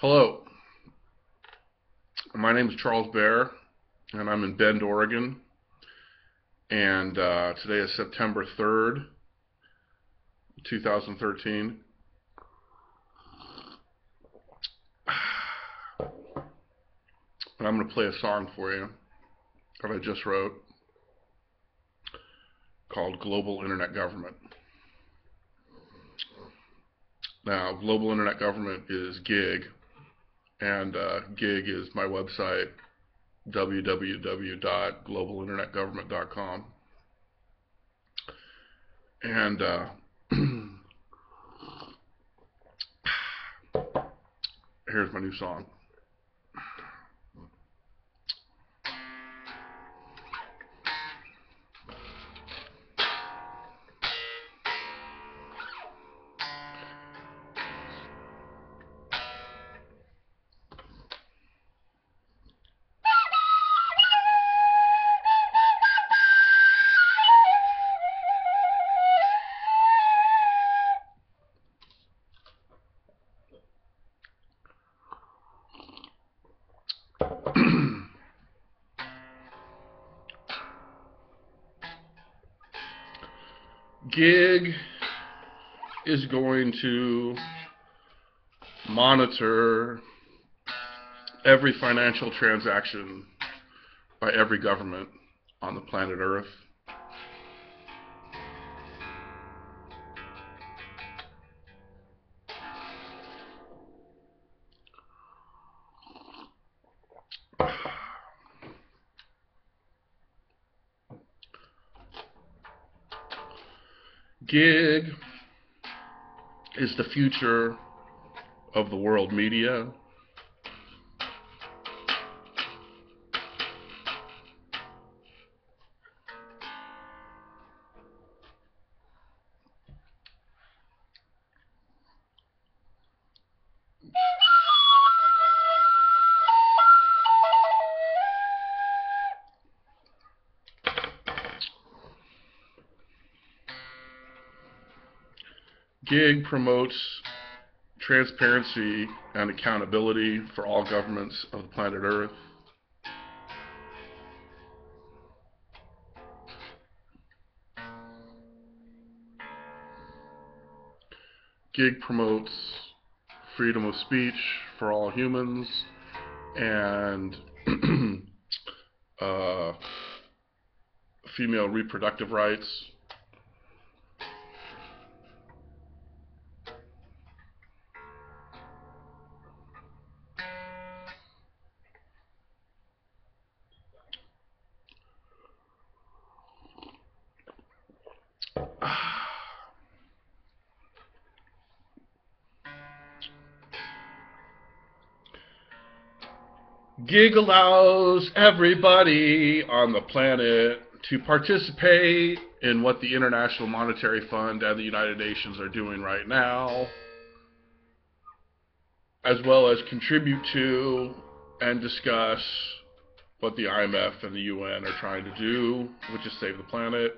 Hello, my name is Charles Baer, and I'm in Bend, Oregon. And today is September 3rd, 2013. And I'm going to play a song for you that I just wrote called Global Internet Government. Now, Global Internet Government is GIG, and GIG is my website, www.globalinternetgovernment.com. And here's my new song. GIG is going to monitor every financial transaction by every government on the planet Earth. GIG is the future of the world media. GIG promotes transparency and accountability for all governments of the planet Earth. GIG promotes freedom of speech for all humans and female reproductive rights. GIG allows everybody on the planet to participate in what the International Monetary Fund and the United Nations are doing right now, as well as contribute to and discuss what the IMF and the UN are trying to do, which is save the planet.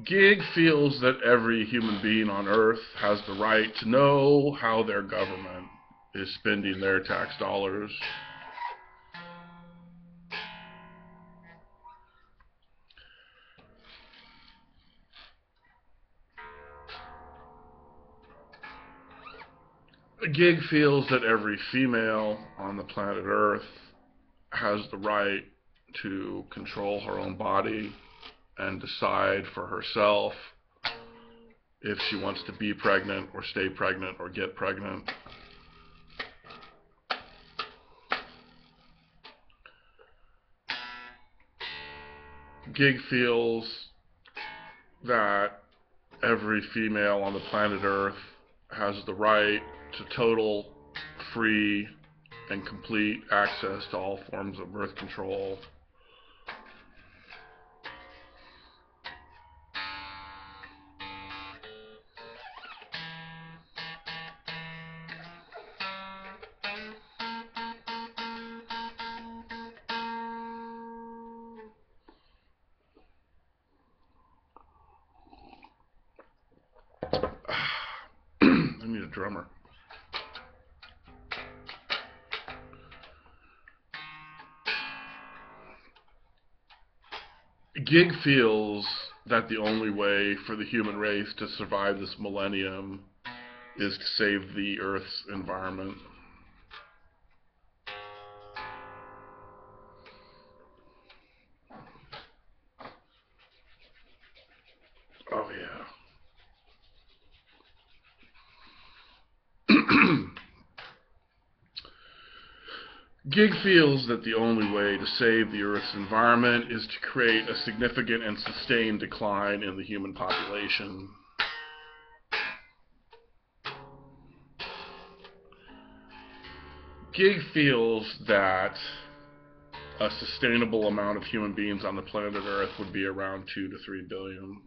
GIG feels that every human being on Earth has the right to know how their government is spending their tax dollars. Gig feels that every female on the planet Earth has the right to control her own body and decide for herself if she wants to be pregnant or stay pregnant or get pregnant. Gig feels that every female on the planet Earth has the right to total, free, and complete access to all forms of birth control. I need a drummer. Gig feels that the only way for the human race to survive this millennium is to save the Earth's environment. Oh, yeah. Gig feels that the only way to save the Earth's environment is to create a significant and sustained decline in the human population. Gig feels that a sustainable amount of human beings on the planet Earth would be around 2 to 3 billion.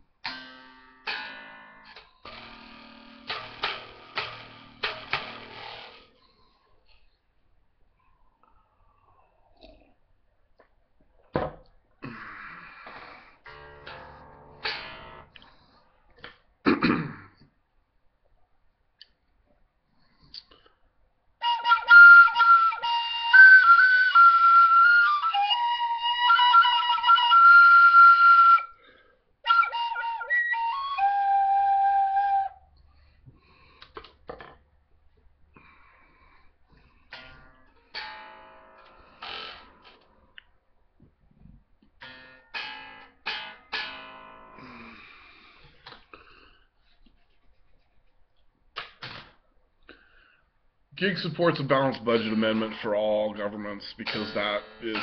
Gig supports a balanced budget amendment for all governments because that is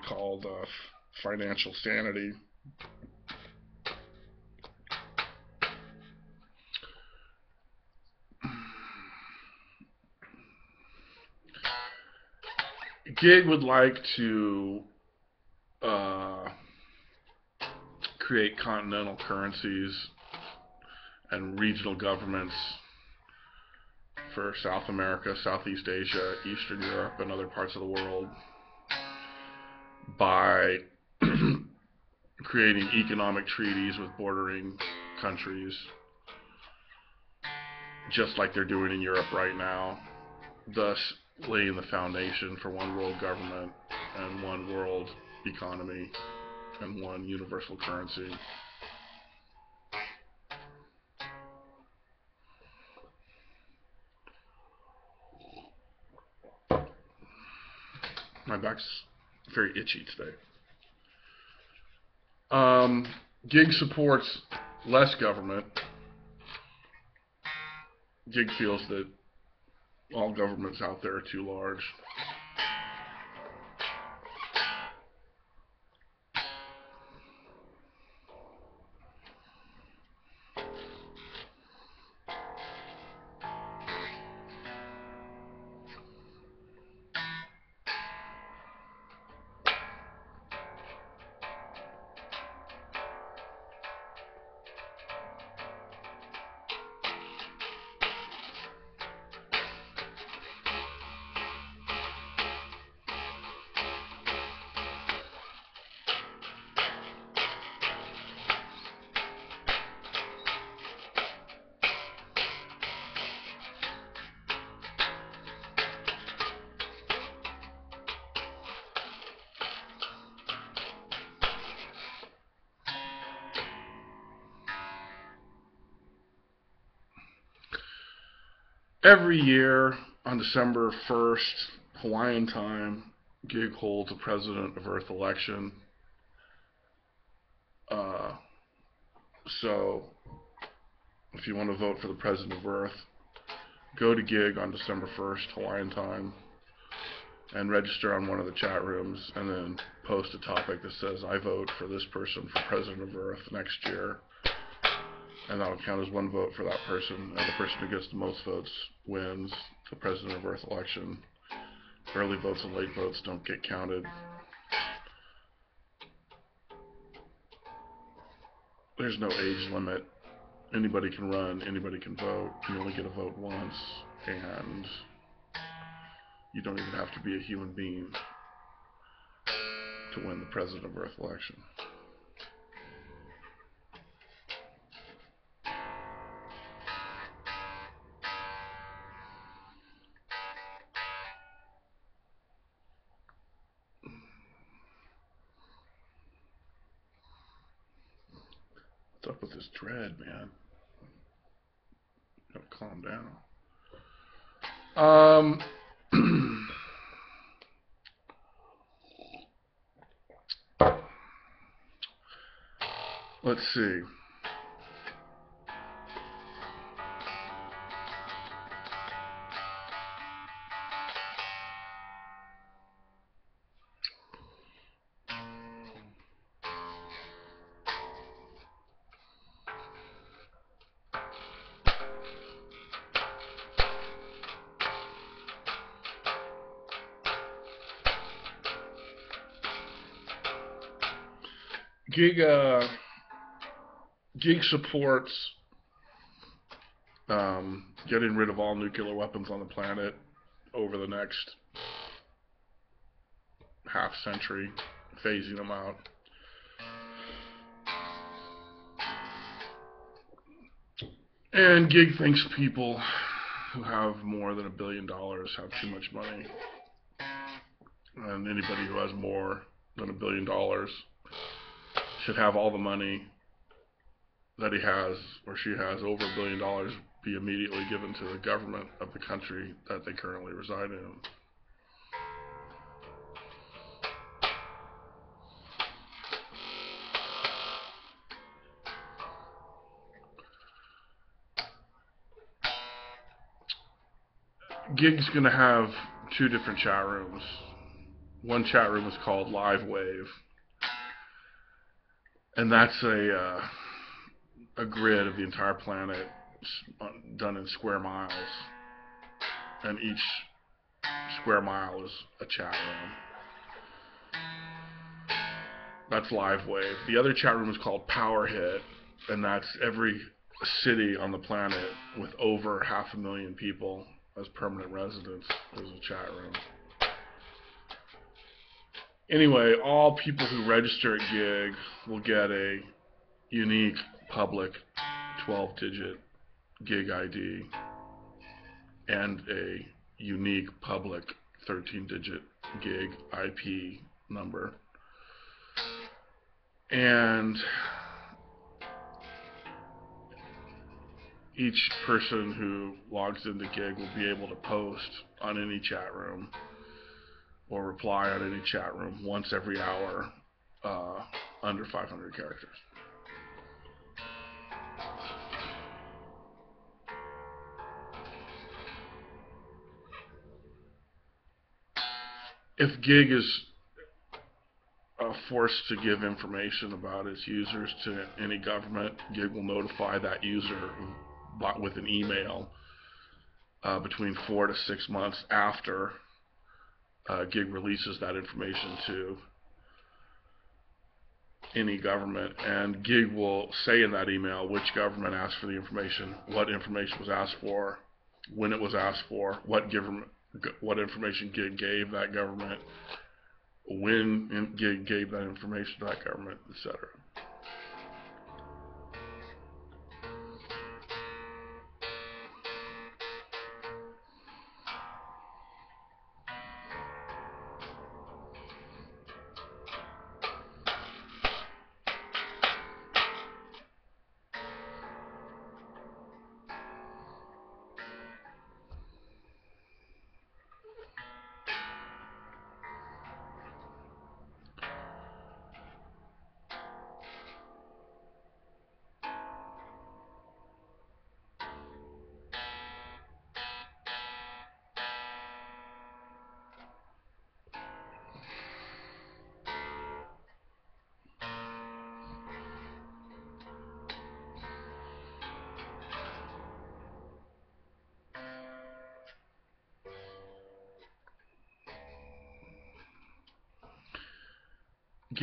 called financial sanity. Gig would like to create continental currencies and regional governments for South America, Southeast Asia, Eastern Europe, and other parts of the world by creating economic treaties with bordering countries, just like they're doing in Europe right now, thus laying the foundation for one world government and one world economy and one universal currency. My back's very itchy today. Gig supports less government. Gig feels that all governments out there are too large. Every year on December 1st, Hawaiian time, Gig holds a President of Earth election. Uh, so if you want to vote for the President of Earth, go to Gig on December 1st, Hawaiian time, and register on one of the chat rooms, and then post a topic that says, I vote for this person for President of Earth next year. And that'll count as one vote for that person, and the person who gets the most votes wins the President of Earth election. Early votes and late votes don't get counted. There's no age limit. Anybody can run, anybody can vote. You only get a vote once, and you don't even have to be a human being to win the President of Earth election. What's up with this dread, man? Gotta calm down. Let's see. Gig supports getting rid of all nuclear weapons on the planet over the next half century, phasing them out. And Gig thinks people who have more than $1 billion have too much money. And anybody who has more than $1 billion should have all the money that he has or she has over $1 billion be immediately given to the government of the country that they currently reside in. Gig's going to have two different chat rooms. One chat room is called Live Wave, and that's a grid of the entire planet done in square miles, and each square mile is a chat room. That's Live Wave. The other chat room is called Power Hit, and that's every city on the planet with over 500,000 people as permanent residents is a chat room. Anyway, all people who register at Gig will get a unique public 12-digit Gig ID and a unique public 13-digit Gig IP number. And each person who logs into Gig will be able to post on any chat room or reply on any chat room once every hour under 500 characters. If Gig is forced to give information about its users to any government, Gig will notify that user with an email between 4 to 6 months after Gig releases that information to any government, and Gig will say in that email which government asked for the information, what information was asked for, when it was asked for, what information Gig gave that government, when Gig gave that information to that government, etc.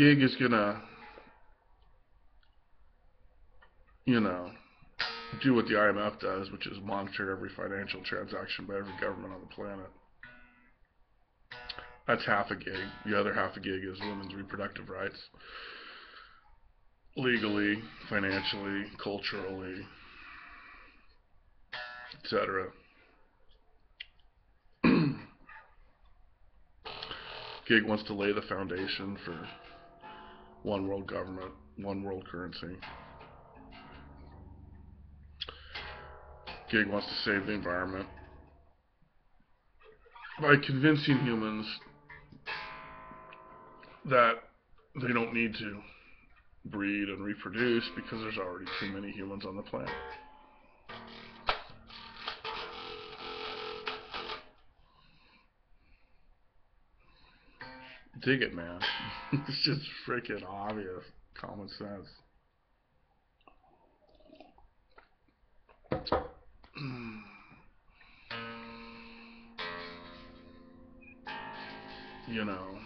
Gig is gonna, you know, do what the IMF does, which is monitor every financial transaction by every government on the planet. That's half a gig. The other half a gig is women's reproductive rights. Legally, financially, culturally, etc. Gig wants to lay the foundation for one world government, one world currency. Gig wants to save the environment by convincing humans that they don't need to breed and reproduce because there's already too many humans on the planet. Dig it, man. It's just freaking obvious. Common sense. You know,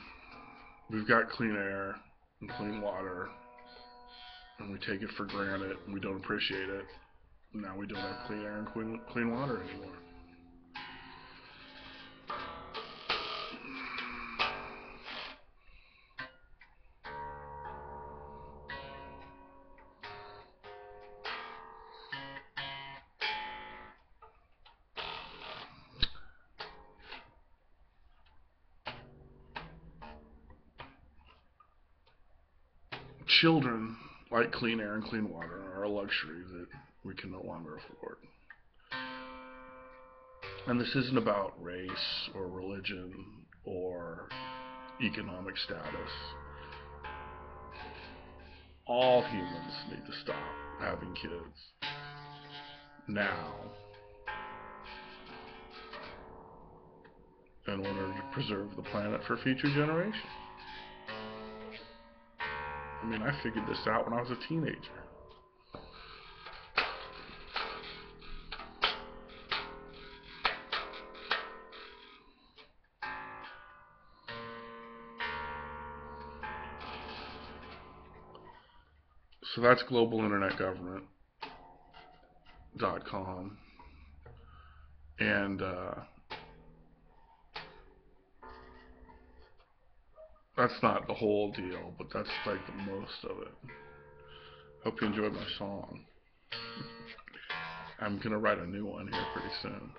we've got clean air and clean water, and we take it for granted, and we don't appreciate it. Now we don't have clean air and clean water anymore. Children like clean air and clean water are a luxury that we can no longer afford. And this isn't about race or religion or economic status. All humans need to stop having kids now in order to preserve the planet for future generations. I mean, I figured this out when I was a teenager. So that's globalinternetgovernment.com. And that's not the whole deal, but that's like the most of it. Hope you enjoyed my song. I'm going to write a new one here pretty soon.